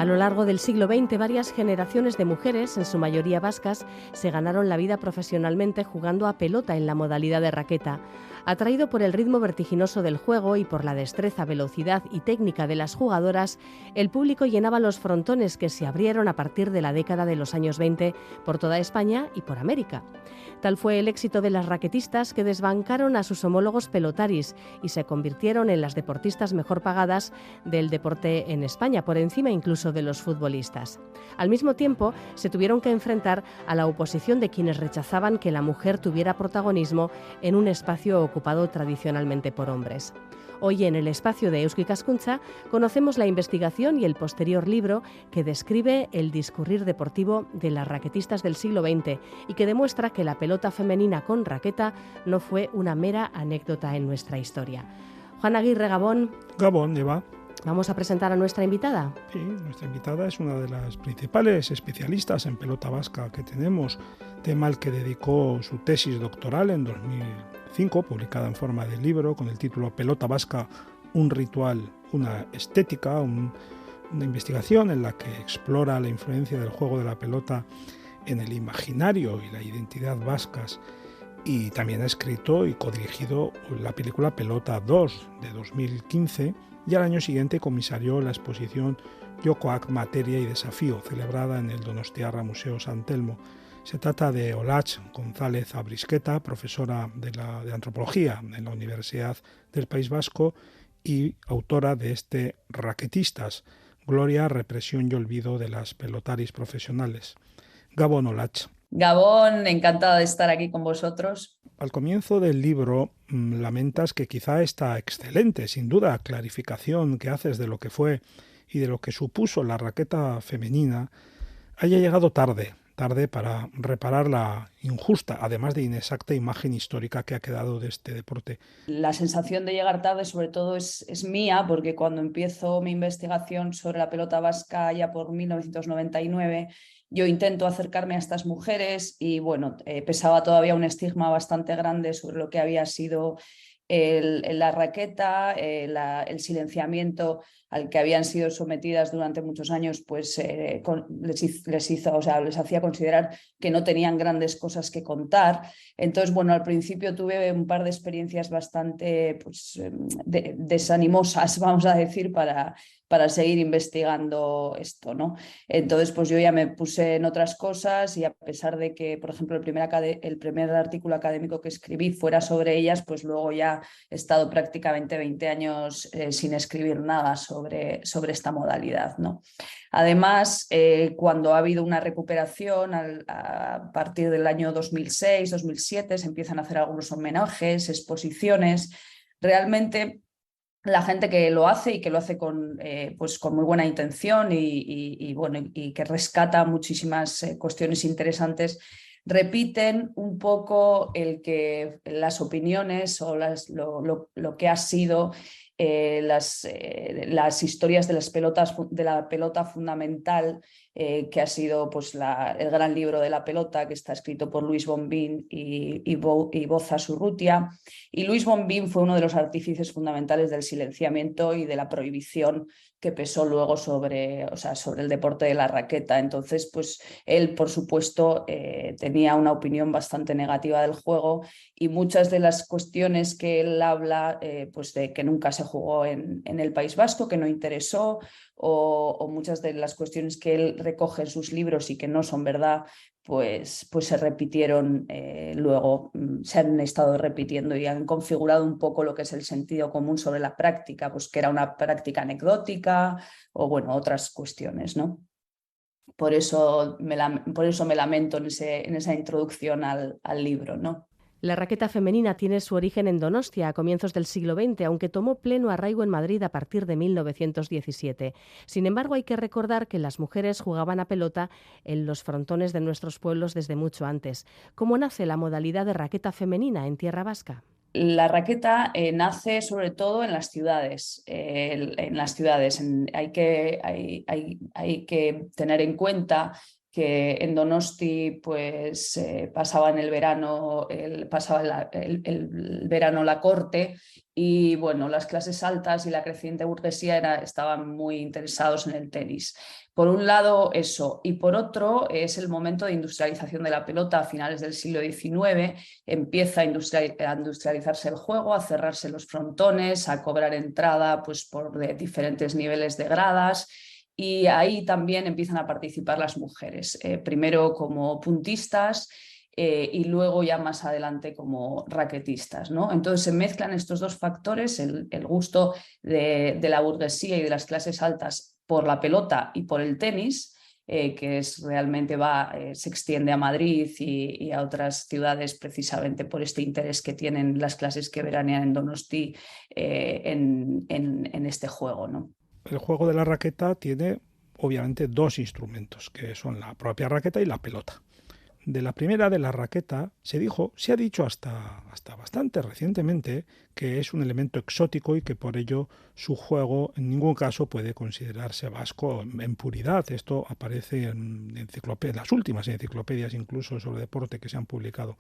A lo largo del siglo XX, varias generaciones de mujeres, en su mayoría vascas, se ganaron la vida profesionalmente jugando a pelota en la modalidad de raqueta. Atraído por el ritmo vertiginoso del juego y por la destreza, velocidad y técnica de las jugadoras, el público llenaba los frontones que se abrieron a partir de la década de los años 20 por toda España y por América. Tal fue el éxito de las raquetistas que desbancaron a sus homólogos pelotaris y se convirtieron en las deportistas mejor pagadas del deporte en España, por encima incluso de los futbolistas. Al mismo tiempo, se tuvieron que enfrentar a la oposición de quienes rechazaban que la mujer tuviera protagonismo en un espacio ocupado tradicionalmente por hombres. Hoy en el espacio de Eusko Ikaskuntza conocemos la investigación y el posterior libro que describe el discurrir deportivo de las raquetistas del siglo XX y que demuestra que la pelota femenina con raqueta no fue una mera anécdota en nuestra historia. Juan Aguirre, Gabón. Gabón, Eva. ¿Vamos a presentar a nuestra invitada? Sí, nuestra invitada es una de las principales especialistas en pelota vasca que tenemos, tema al que dedicó su tesis doctoral en 2005, publicada en forma de libro con el título Pelota vasca, un ritual, una estética, una investigación en la que explora la influencia del juego de la pelota en el imaginario y la identidad vascas. Y también ha escrito y codirigido la película Pelota 2 de 2015 y al año siguiente comisarió la exposición Jokoak, Materia y Desafío, celebrada en el Donostiarra Museo San Telmo. Se trata de Olatz González Abrisqueta, profesora de Antropología en la Universidad del País Vasco y autora de este Raquetistas, Gloria, Represión y Olvido de las pelotaris profesionales. Gabón, Olatz. Gabón, encantada de estar aquí con vosotros. Al comienzo del libro lamentas que quizá esta excelente, sin duda, clarificación que haces de lo que fue y de lo que supuso la raqueta femenina haya llegado tarde para reparar la injusta, además de inexacta imagen histórica que ha quedado de este deporte. La sensación de llegar tarde sobre todo es mía, porque cuando empiezo mi investigación sobre la pelota vasca ya por 1999, yo intento acercarme a estas mujeres y bueno, pesaba todavía un estigma bastante grande sobre lo que había sido la raqueta, el silenciamiento al que habían sido sometidas durante muchos años, pues les hacía considerar que no tenían grandes cosas que contar. Entonces, bueno, al principio tuve un par de experiencias bastante desanimosas, vamos a decir, para seguir investigando esto, ¿no? Entonces, pues yo ya me puse en otras cosas y a pesar de que, por ejemplo, el primer artículo académico que escribí fuera sobre ellas, pues luego ya he estado prácticamente 20 años sin escribir nada sobre esta modalidad, ¿no? Además, cuando ha habido una recuperación a partir del año 2006-2007, se empiezan a hacer algunos homenajes, exposiciones. Realmente la gente que lo hace y que lo hace con muy buena intención y que rescata muchísimas cuestiones interesantes, repiten un poco las opiniones o lo que ha sido las historias de la pelota fundamental, que ha sido pues, el gran libro de la pelota, que está escrito por Luis Bombín y Boza Surrutia. Y Luis Bombín fue uno de los artífices fundamentales del silenciamiento y de la prohibición que pesó luego sobre el deporte de la raqueta. Entonces, pues él, por supuesto, tenía una opinión bastante negativa del juego y muchas de las cuestiones que él habla, pues de que nunca se jugó en el País Vasco, que no interesó, o muchas de las cuestiones que él recoge en sus libros y que no son verdad, pues se repitieron luego, se han estado repitiendo y han configurado un poco lo que es el sentido común sobre la práctica, pues que era una práctica anecdótica o bueno, otras cuestiones, ¿no? Por eso me lamento en esa introducción al libro, ¿no? La raqueta femenina tiene su origen en Donostia a comienzos del siglo XX, aunque tomó pleno arraigo en Madrid a partir de 1917. Sin embargo, hay que recordar que las mujeres jugaban a pelota en los frontones de nuestros pueblos desde mucho antes. ¿Cómo nace la modalidad de raqueta femenina en tierra vasca? La raqueta nace sobre todo en las ciudades. Hay que tener en cuenta que en Donosti pues pasaba el verano la corte, y bueno, las clases altas y la creciente burguesía estaban muy interesados en el tenis. Por un lado eso, y por otro es el momento de industrialización de la pelota a finales del siglo XIX. Empieza a industrializarse el juego, a cerrarse los frontones, a cobrar entrada pues, por diferentes niveles de gradas. Y ahí también empiezan a participar las mujeres, primero como puntistas y luego ya más adelante como raquetistas, ¿no? Entonces se mezclan estos dos factores, el gusto de la burguesía y de las clases altas por la pelota y por el tenis, que realmente se extiende a Madrid y a otras ciudades precisamente por este interés que tienen las clases que veranean en Donosti en este juego, ¿no? El juego de la raqueta tiene obviamente dos instrumentos, que son la propia raqueta y la pelota. De la primera, de la raqueta, se ha dicho hasta bastante recientemente que es un elemento exótico y que por ello su juego en ningún caso puede considerarse vasco en puridad. Esto aparece en las últimas enciclopedias incluso sobre deporte que se han publicado.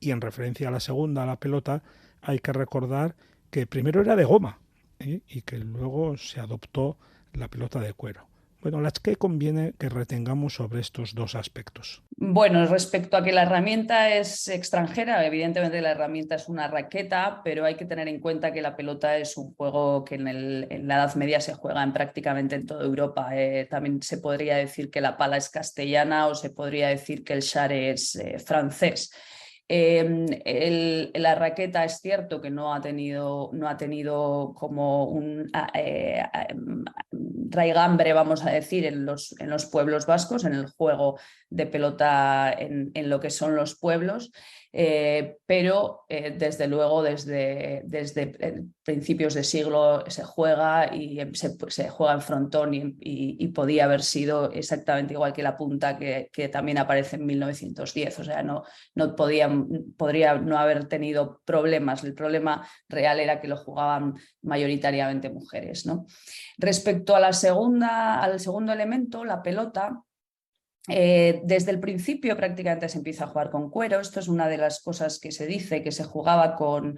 Y en referencia a la segunda, a la pelota, hay que recordar que primero era de goma, y que luego se adoptó la pelota de cuero. Bueno, las que conviene que retengamos sobre estos dos aspectos. Bueno, respecto a que la herramienta es extranjera, evidentemente la herramienta es una raqueta, pero hay que tener en cuenta que la pelota es un juego que en la Edad Media se juega prácticamente en toda Europa. También se podría decir que la pala es castellana o se podría decir que el share es francés. La raqueta es cierto que no ha tenido como un raigambre, vamos a decir, en los pueblos vascos, en el juego de pelota en lo que son los pueblos, pero desde luego desde principios de siglo se juega y se juega en frontón y podía haber sido exactamente igual que la punta que también aparece en 1910, o sea, no podría no haber tenido problemas. El problema real era que lo jugaban mayoritariamente mujeres, ¿no? Respecto a al segundo elemento, la pelota, desde el principio prácticamente se empieza a jugar con cuero. Esto es una de las cosas que se dice, que se jugaba con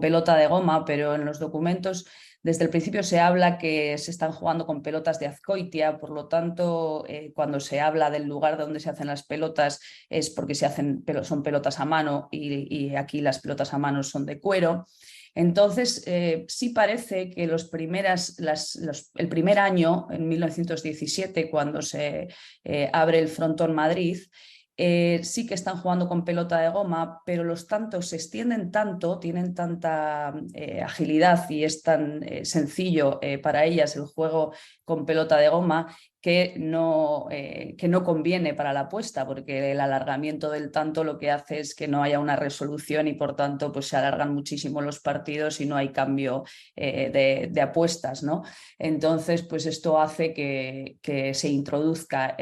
pelota de goma, pero en los documentos desde el principio se habla que se están jugando con pelotas de azcoitia. Por lo tanto, cuando se habla del lugar donde se hacen las pelotas es porque son pelotas a mano, y aquí las pelotas a mano son de cuero. Entonces, sí parece que el primer año, en 1917, cuando se abre el frontón Madrid, sí que están jugando con pelota de goma, pero los tantos se extienden tanto, tienen tanta agilidad y es tan sencillo para ellas el juego con pelota de goma que no conviene para la apuesta, porque el alargamiento del tanto lo que hace es que no haya una resolución y por tanto pues, se alargan muchísimo los partidos y no hay cambio de apuestas, ¿no? Entonces, pues esto hace que se introduzca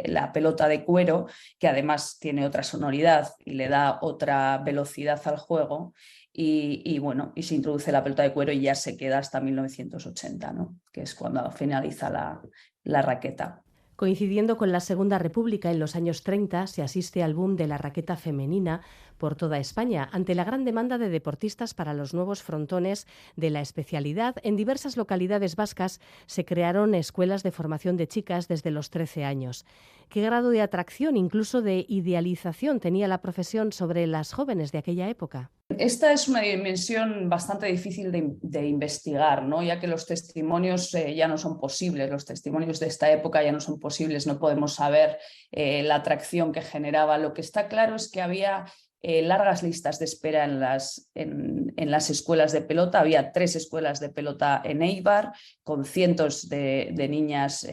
la pelota de cuero, que además tiene otra sonoridad y le da otra velocidad al juego. Y se introduce la pelota de cuero y ya se queda hasta 1980, ¿no? Que es cuando finaliza la raqueta. Coincidiendo con la Segunda República en los años 30, se asiste al boom de la raqueta femenina por toda España. Ante la gran demanda de deportistas para los nuevos frontones de la especialidad, en diversas localidades vascas se crearon escuelas de formación de chicas desde los 13 años. ¿Qué grado de atracción, incluso de idealización, tenía la profesión sobre las jóvenes de aquella época? Esta es una dimensión bastante difícil de investigar, ¿no? Ya que los testimonios ya no son posibles, los testimonios de esta época ya no son posibles, no podemos saber la atracción que generaba. Lo que está claro es que había largas listas de espera en las escuelas de pelota. Había 3 escuelas de pelota en Eibar, con cientos de niñas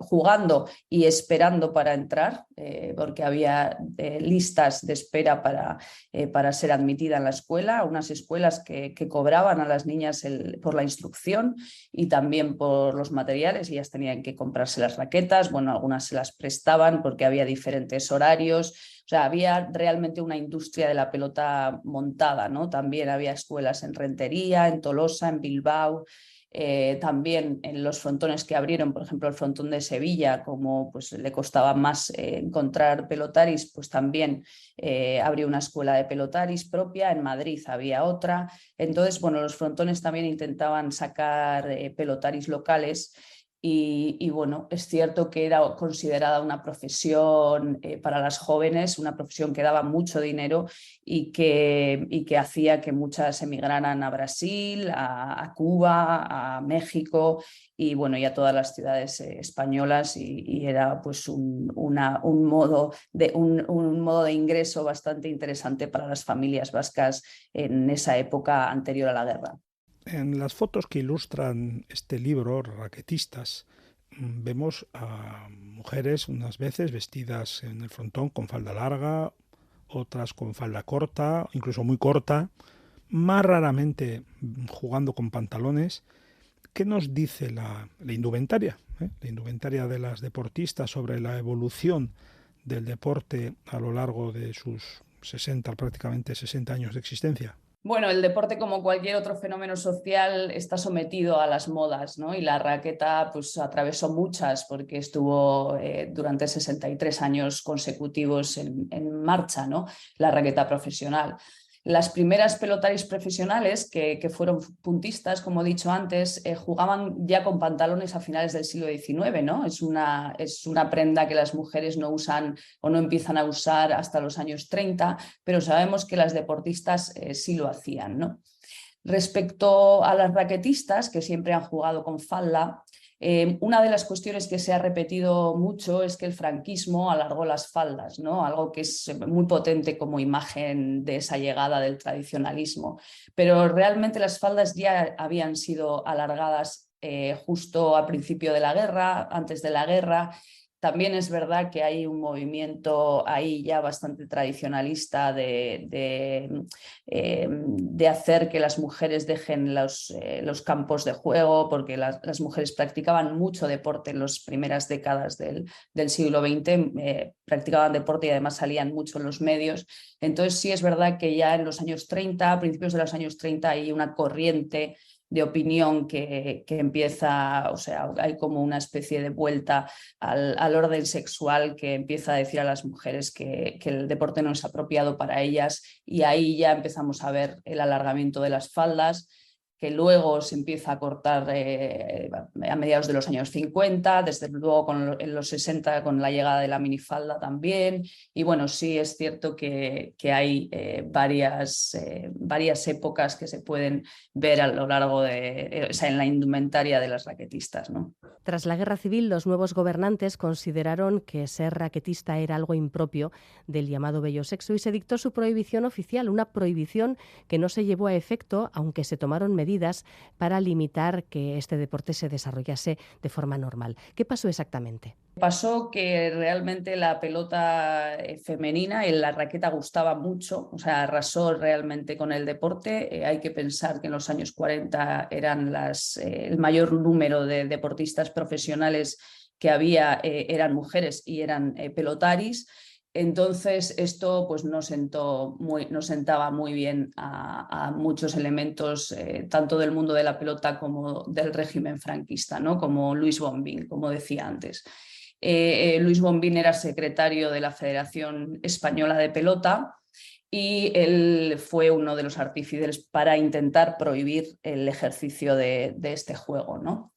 jugando y esperando para entrar, porque había listas de espera para ser admitida en la escuela, unas escuelas que cobraban a las niñas por la instrucción y también por los materiales. Ellas tenían que comprarse las raquetas, bueno, algunas se las prestaban porque había diferentes horarios. O sea, había realmente una industria de la pelota montada, ¿no? También había escuelas en Rentería, en Tolosa, en Bilbao. También en los frontones que abrieron, por ejemplo el frontón de Sevilla, como pues, le costaba más encontrar pelotaris, pues también abrió una escuela de pelotaris propia. En Madrid había otra. Entonces, bueno, los frontones también intentaban sacar pelotaris locales. Y bueno, es cierto que era considerada una profesión para las jóvenes, una profesión que daba mucho dinero y que hacía que muchas emigraran a Brasil, a Cuba, a México y bueno, y a todas las ciudades españolas, y era pues un modo de ingreso bastante interesante para las familias vascas en esa época anterior a la guerra. En las fotos que ilustran este libro, Raquetistas, vemos a mujeres unas veces vestidas en el frontón con falda larga, otras con falda corta, incluso muy corta, más raramente jugando con pantalones. ¿Qué nos dice la indumentaria? La indumentaria de las deportistas sobre la evolución del deporte a lo largo de sus prácticamente 60 años de existencia. Bueno, el deporte, como cualquier otro fenómeno social, está sometido a las modas, ¿no? Y la raqueta pues atravesó muchas, porque estuvo durante 63 años consecutivos en marcha, ¿no? La raqueta profesional. Las primeras pelotaris profesionales, que fueron puntistas, como he dicho antes, jugaban ya con pantalones a finales del siglo XIX, ¿no? Es una prenda que las mujeres no usan o no empiezan a usar hasta los años 30, pero sabemos que las deportistas sí lo hacían, ¿no? Respecto a las raquetistas, que siempre han jugado con falda, una de las cuestiones que se ha repetido mucho es que el franquismo alargó las faldas, ¿no? Algo que es muy potente como imagen de esa llegada del tradicionalismo. Pero realmente las faldas ya habían sido alargadas justo al principio de la guerra, antes de la guerra. También es verdad que hay un movimiento ahí ya bastante tradicionalista de hacer que las mujeres dejen los campos de juego, porque las mujeres practicaban mucho deporte en las primeras décadas del siglo XX, practicaban deporte y además salían mucho en los medios. Entonces sí es verdad que ya en los años 30, a principios de los años 30, hay una corriente de opinión que empieza, o sea, hay como una especie de vuelta al orden sexual, que empieza a decir a las mujeres que el deporte no es apropiado para ellas, y ahí ya empezamos a ver el alargamiento de las faldas, que luego se empieza a cortar a mediados de los años 50, desde luego en los 60 con la llegada de la minifalda también. Y bueno, sí es cierto que hay varias épocas que se pueden ver a lo largo de, o sea, en la indumentaria de las raquetistas, ¿no? Tras la Guerra Civil, los nuevos gobernantes consideraron que ser raquetista era algo impropio del llamado bello sexo y se dictó su prohibición oficial, una prohibición que no se llevó a efecto, aunque se tomaron medidas para limitar que este deporte se desarrollase de forma normal. ¿Qué pasó exactamente? Pasó que realmente la pelota femenina y la raqueta gustaba mucho, o sea, arrasó realmente con el deporte. Hay que pensar que en los años 40 eran el mayor número de deportistas profesionales que había, eran mujeres y eran pelotaris. Entonces esto pues no sentaba muy bien a muchos elementos, tanto del mundo de la pelota como del régimen franquista, ¿no? Como Luis Bombín, como decía antes. Luis Bombín era secretario de la Federación Española de Pelota y él fue uno de los artífices para intentar prohibir el ejercicio de este juego, ¿no?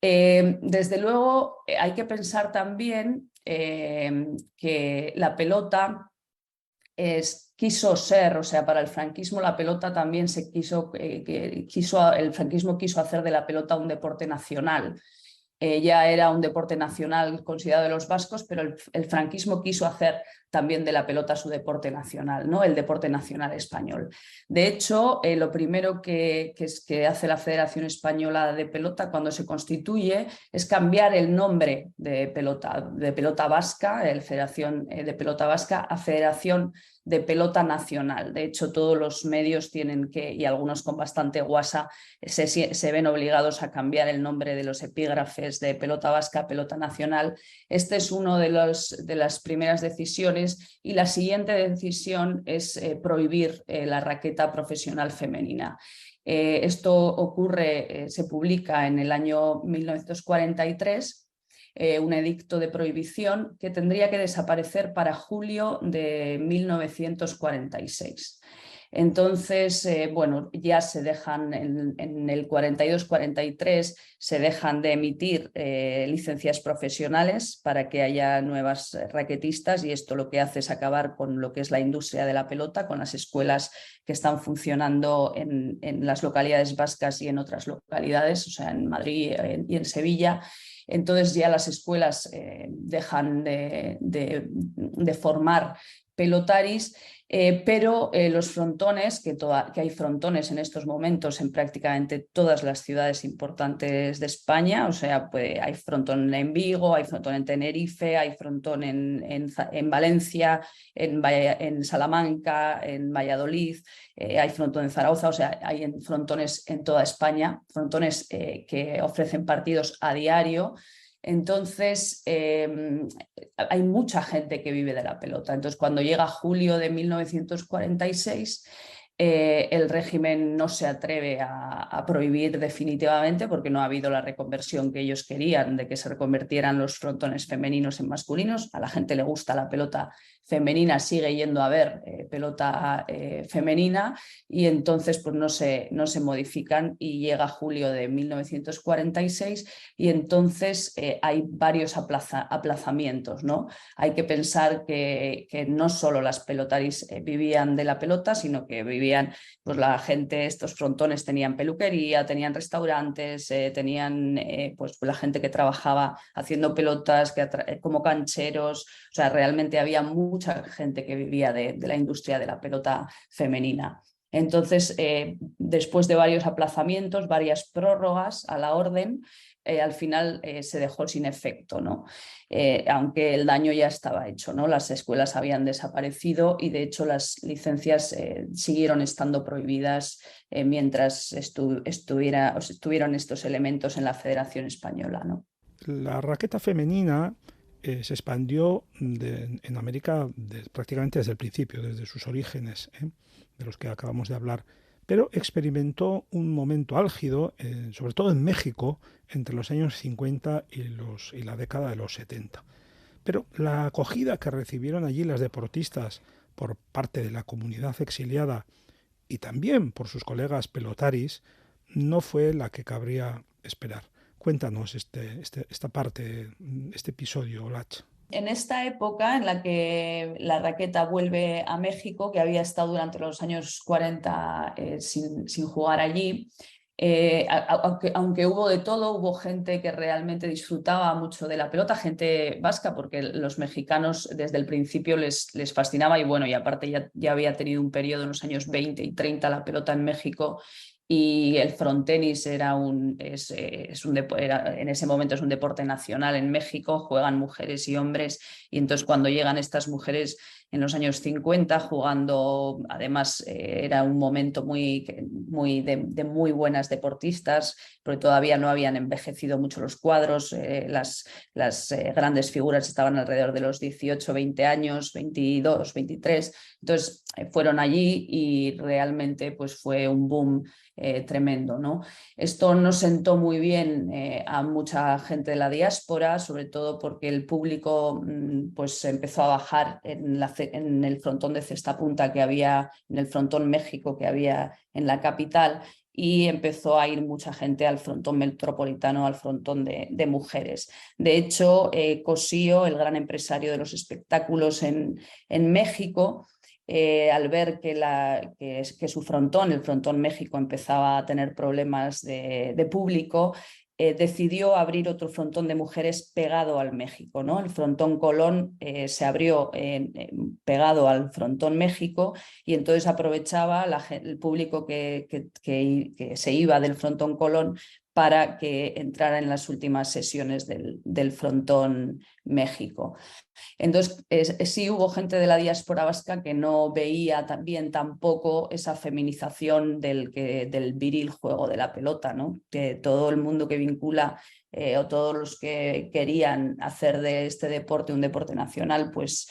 Desde luego hay que pensar también que la pelota quiso ser, o sea, para el franquismo la pelota también el franquismo quiso hacer de la pelota un deporte nacional. Ya era un deporte nacional considerado de los vascos, pero el franquismo quiso hacer también de la pelota su deporte nacional, ¿no? El deporte nacional español. De hecho, lo primero que hace la Federación Española de Pelota cuando se constituye es cambiar el nombre de pelota vasca, Federación de Pelota Vasca, a Federación de Pelota Nacional. De hecho, todos los medios tienen que, y algunos con bastante guasa, se ven obligados a cambiar el nombre de los epígrafes de Pelota Vasca a Pelota Nacional. Este es uno de las primeras decisiones, y la siguiente decisión es prohibir la raqueta profesional femenina. Esto ocurre, se publica en el año 1943, un edicto de prohibición que tendría que desaparecer para julio de 1946. Entonces, bueno, ya se dejan en el 42-43, se dejan de emitir licencias profesionales para que haya nuevas raquetistas, y esto lo que hace es acabar con lo que es la industria de la pelota, con las escuelas que están funcionando en las localidades vascas y en otras localidades, o sea, en Madrid y en Sevilla. Entonces ya las escuelas dejan de formar pelotaris, pero los frontones, que hay frontones en estos momentos en prácticamente todas las ciudades importantes de España, o sea, pues hay frontón en Vigo, hay frontón en Tenerife, hay frontón en Valencia, en Salamanca, en Valladolid, hay frontón en Zaragoza, o sea, hay frontones en toda España, frontones que ofrecen partidos a diario. Entonces, hay mucha gente que vive de la pelota. Entonces, cuando llega julio de 1946, el régimen no se atreve a prohibir definitivamente, porque no ha habido la reconversión que ellos querían, de que se reconvirtieran los frontones femeninos en masculinos. A la gente le gusta la pelota femenina, sigue yendo a ver pelota femenina, y entonces pues no se modifican, y llega julio de 1946 y entonces hay varios aplazamientos, ¿no? Hay que pensar que no solo las pelotaris vivían de la pelota, sino que vivían, pues la gente, estos frontones tenían peluquería, tenían restaurantes, tenían pues la gente que trabajaba haciendo pelotas como cancheros, o sea, realmente había mucha gente que vivía de la industria de la pelota femenina. Entonces, después de varios aplazamientos, varias prórrogas a la orden, al final se dejó sin efecto, ¿no? Aunque el daño ya estaba hecho, ¿no? Las escuelas habían desaparecido y de hecho las licencias siguieron estando prohibidas mientras estuvieron estos elementos en la Federación Española, ¿no? La raqueta femenina se expandió en América prácticamente desde el principio, desde sus orígenes, de los que acabamos de hablar, pero experimentó un momento álgido, sobre todo en México, entre los años 50 y la década de los 70. Pero la acogida que recibieron allí las deportistas por parte de la comunidad exiliada y también por sus colegas pelotaris no fue la que cabría esperar. Cuéntanos esta parte, este episodio, Olach. En esta época en la que la raqueta vuelve a México, que había estado durante los años 40 sin jugar allí, aunque hubo de todo, hubo gente que realmente disfrutaba mucho de la pelota, gente vasca, porque los mexicanos desde el principio les fascinaba, y bueno, y aparte ya había tenido un periodo en los años 20 y 30 la pelota en México, y el frontenis en ese momento es un deporte nacional en México, juegan mujeres y hombres, y entonces cuando llegan estas mujeres en los años 50 jugando, además era un momento de muy buenas deportistas, porque todavía no habían envejecido mucho los cuadros, las grandes figuras estaban alrededor de los 18, 20 años, 22, 23, entonces fueron allí y realmente pues fue un boom tremendo, ¿no? Esto no sentó muy bien a mucha gente de la diáspora, sobre todo porque el público pues empezó a bajar en el frontón de cesta punta que había, en el frontón México que había en la capital, y empezó a ir mucha gente al frontón metropolitano, al frontón de mujeres. De hecho, Cosío, el gran empresario de los espectáculos en México, al ver que su frontón, el frontón México, empezaba a tener problemas de público, decidió abrir otro frontón de mujeres pegado al México, ¿no? El frontón Colón se abrió pegado al frontón México, y entonces aprovechaba el público que se iba del frontón Colón para que entrara en las últimas sesiones del frontón México. Entonces, sí hubo gente de la diáspora vasca que no veía también tampoco esa feminización del viril juego de la pelota, ¿no? Que todo el mundo que vincula o todos los que querían hacer de este deporte un deporte nacional, pues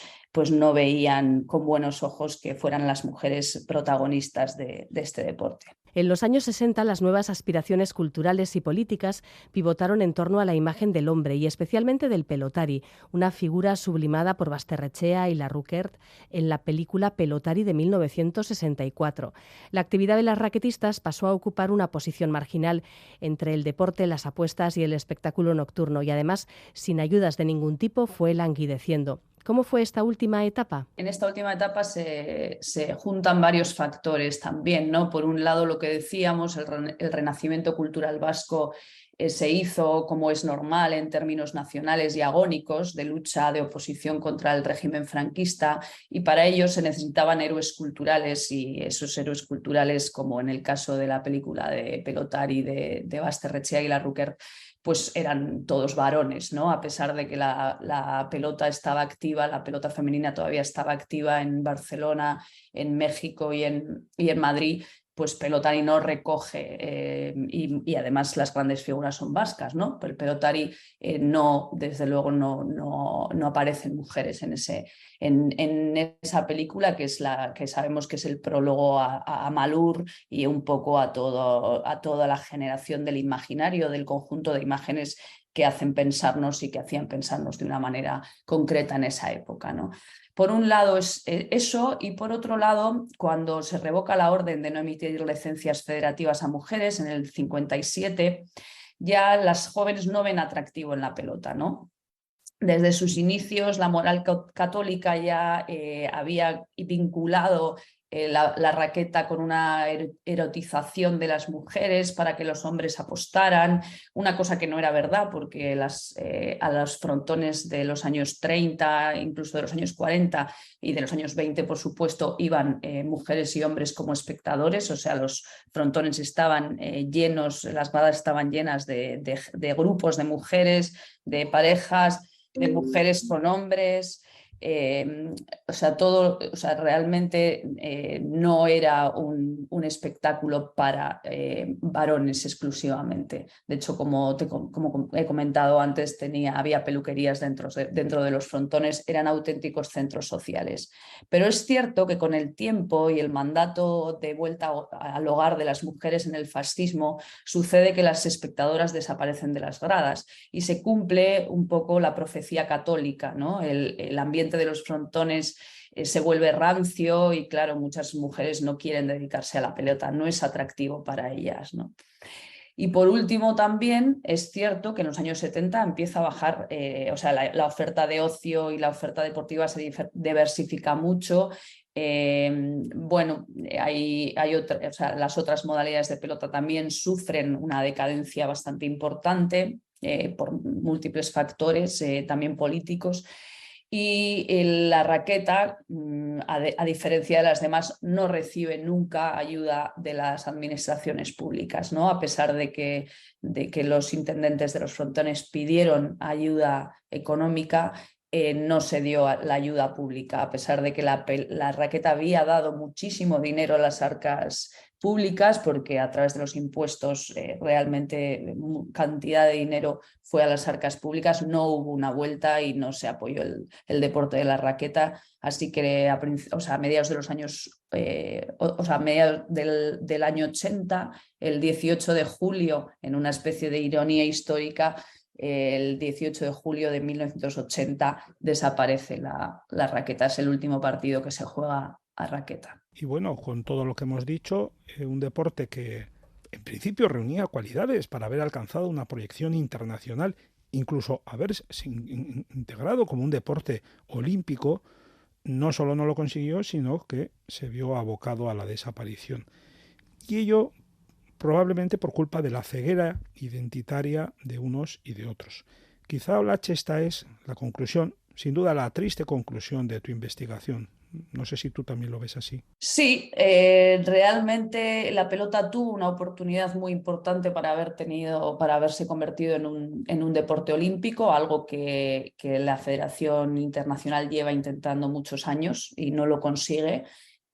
no veían con buenos ojos que fueran las mujeres protagonistas de este deporte. En los años 60, las nuevas aspiraciones culturales y políticas pivotaron en torno a la imagen del hombre y especialmente del pelotari, una figura sublimada por Basterrechea y Larroquert en la película Pelotari de 1964. La actividad de las raquetistas pasó a ocupar una posición marginal entre el deporte, las apuestas y el espectáculo nocturno y además, sin ayudas de ningún tipo, fue languideciendo. ¿Cómo fue esta última etapa? En esta última etapa se juntan varios factores también, ¿no? Por un lado, lo que decíamos, el renacimiento cultural vasco se hizo como es normal en términos nacionales y agónicos, de lucha, de oposición contra el régimen franquista, y para ello se necesitaban héroes culturales, y esos héroes culturales, como en el caso de la película de Pelotari de Basterrechea y Larroquert, pues eran todos varones, ¿no? A pesar de que la pelota estaba activa, la pelota femenina todavía estaba activa en Barcelona, en México y en Madrid, pues Pelotari no recoge, y además las grandes figuras son vascas, ¿no? Pero el Pelotari no, desde luego, no aparecen mujeres en esa película, que es la que sabemos que es el prólogo a Malur y un poco a toda la generación del imaginario, del conjunto de imágenes que hacen pensarnos y que hacían pensarnos de una manera concreta en esa época, ¿no? Por un lado es eso, y por otro lado, cuando se revoca la orden de no emitir licencias federativas a mujeres en el 57, ya las jóvenes no ven atractivo en la pelota, ¿no? Desde sus inicios, la moral católica ya había vinculado la raqueta con una erotización de las mujeres para que los hombres apostaran, una cosa que no era verdad, porque a los frontones de los años 30, incluso de los años 40 y de los años 20, por supuesto, iban mujeres y hombres como espectadores, o sea, los frontones estaban llenos, las gradas estaban llenas de grupos de mujeres, de parejas, de mujeres con hombres, realmente no era un espectáculo para varones exclusivamente. De hecho, como he comentado antes, había peluquerías dentro de los frontones, eran auténticos centros sociales. Pero es cierto que con el tiempo y el mandato de vuelta al hogar de las mujeres en el fascismo, sucede que las espectadoras desaparecen de las gradas y se cumple un poco la profecía católica, ¿no? El ambiente de los frontones se vuelve rancio y, claro, muchas mujeres no quieren dedicarse a la pelota, no es atractivo para ellas, ¿no? Y por último, también es cierto que en los años 70 empieza a bajar, la oferta de ocio y la oferta deportiva se diversifica mucho. Las otras modalidades de pelota también sufren una decadencia bastante importante por múltiples factores, también políticos. Y la raqueta, a diferencia de las demás, no recibe nunca ayuda de las administraciones públicas, ¿no? A pesar de que los intendentes de los frontones pidieron ayuda económica, no se dio la ayuda pública, a pesar de que la raqueta había dado muchísimo dinero a las arcas públicas, porque a través de los impuestos realmente cantidad de dinero fue a las arcas públicas, no hubo una vuelta y no se apoyó el deporte de la raqueta. Así que a mediados de los años, a mediados del año 80, el 18 de julio, en una especie de ironía histórica, el 18 de julio de 1980 desaparece la raqueta. Es el último partido que se juega a raqueta. Y bueno, con todo lo que hemos dicho, un deporte que en principio reunía cualidades para haber alcanzado una proyección internacional, incluso haberse integrado como un deporte olímpico, no solo no lo consiguió, sino que se vio abocado a la desaparición. Y ello probablemente por culpa de la ceguera identitaria de unos y de otros. Quizá, Olache, esta es la conclusión, sin duda la triste conclusión de tu investigación. No sé si tú también lo ves así. Sí, realmente la pelota tuvo una oportunidad muy importante para haberse convertido en un deporte olímpico, algo que la Federación Internacional lleva intentando muchos años y no lo consigue.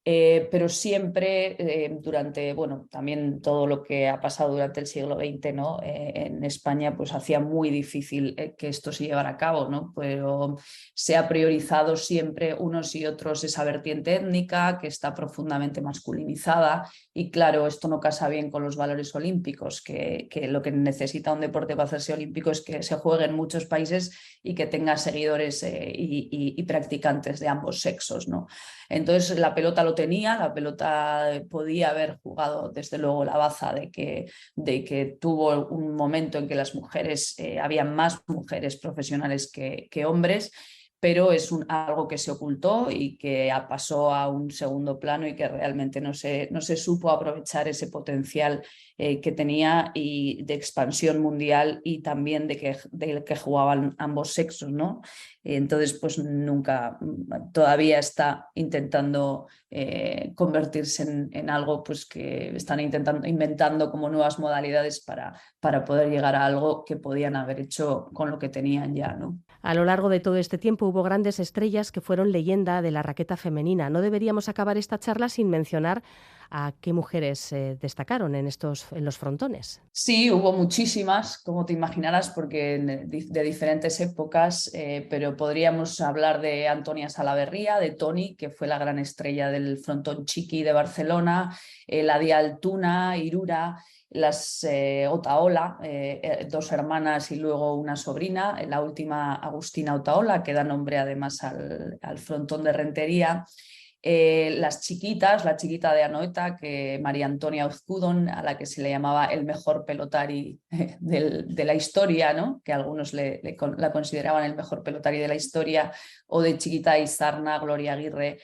Pero siempre durante, bueno, también todo lo que ha pasado durante el siglo XX, ¿no? En España, pues hacía muy difícil que esto se llevara a cabo, ¿no? Pero se ha priorizado siempre unos y otros esa vertiente étnica que está profundamente masculinizada y claro, esto no casa bien con los valores olímpicos, que lo que necesita un deporte para hacerse olímpico es que se juegue en muchos países y que tenga seguidores y practicantes de ambos sexos, ¿no? Entonces la pelota lo tenía, la pelota podía haber jugado desde luego la baza de que tuvo un momento en que las mujeres, había más mujeres profesionales que hombres, pero es algo que se ocultó y que pasó a un segundo plano y que realmente no se supo aprovechar ese potencial que tenía y de expansión mundial y también de que jugaban ambos sexos, ¿no? Entonces, pues nunca, todavía está intentando convertirse en algo pues, que están inventando como nuevas modalidades para poder llegar a algo que podían haber hecho con lo que tenían ya, ¿no? A lo largo de todo este tiempo hubo grandes estrellas que fueron leyenda de la raqueta femenina. No deberíamos acabar esta charla sin mencionar a qué mujeres destacaron en los frontones. Sí, hubo muchísimas, como te imaginarás, porque de diferentes épocas, pero podríamos hablar de Antonia Salaverría, de Toni, que fue la gran estrella del frontón chiqui de Barcelona, Ladia Altuna, Irura, las Otaola, dos hermanas y luego una sobrina, la última Agustina Otaola, que da nombre además al frontón de Rentería. Las chiquitas, la chiquita de Anoeta, que María Antonia Uzcudon, a la que se le llamaba el mejor pelotari de la historia, ¿no? Que algunos la consideraban el mejor pelotari de la historia, o de chiquita Izarna, Gloria Aguirre,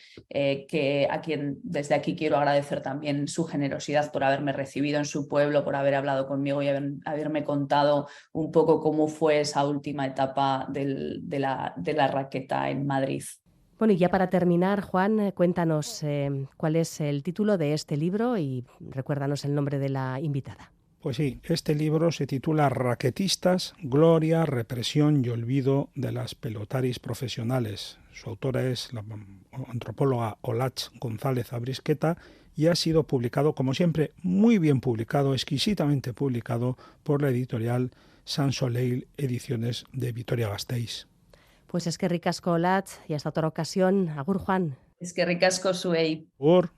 a quien desde aquí quiero agradecer también su generosidad por haberme recibido en su pueblo, por haber hablado conmigo y haberme contado un poco cómo fue esa última etapa de la raqueta en Madrid. Bueno, y ya para terminar, Juan, cuéntanos cuál es el título de este libro y recuérdanos el nombre de la invitada. Pues sí, este libro se titula Raquetistas, Gloria, Represión y Olvido de las Pelotaris Profesionales. Su autora es la antropóloga Olatz González Abrisqueta y ha sido publicado, como siempre, muy bien publicado, exquisitamente publicado por la editorial Sans Soleil Ediciones de Vitoria-Gasteiz. Pues es que ricasco, Olatz, y hasta otra ocasión. Agur, Juan. Es que ricasco, Suey. Agur.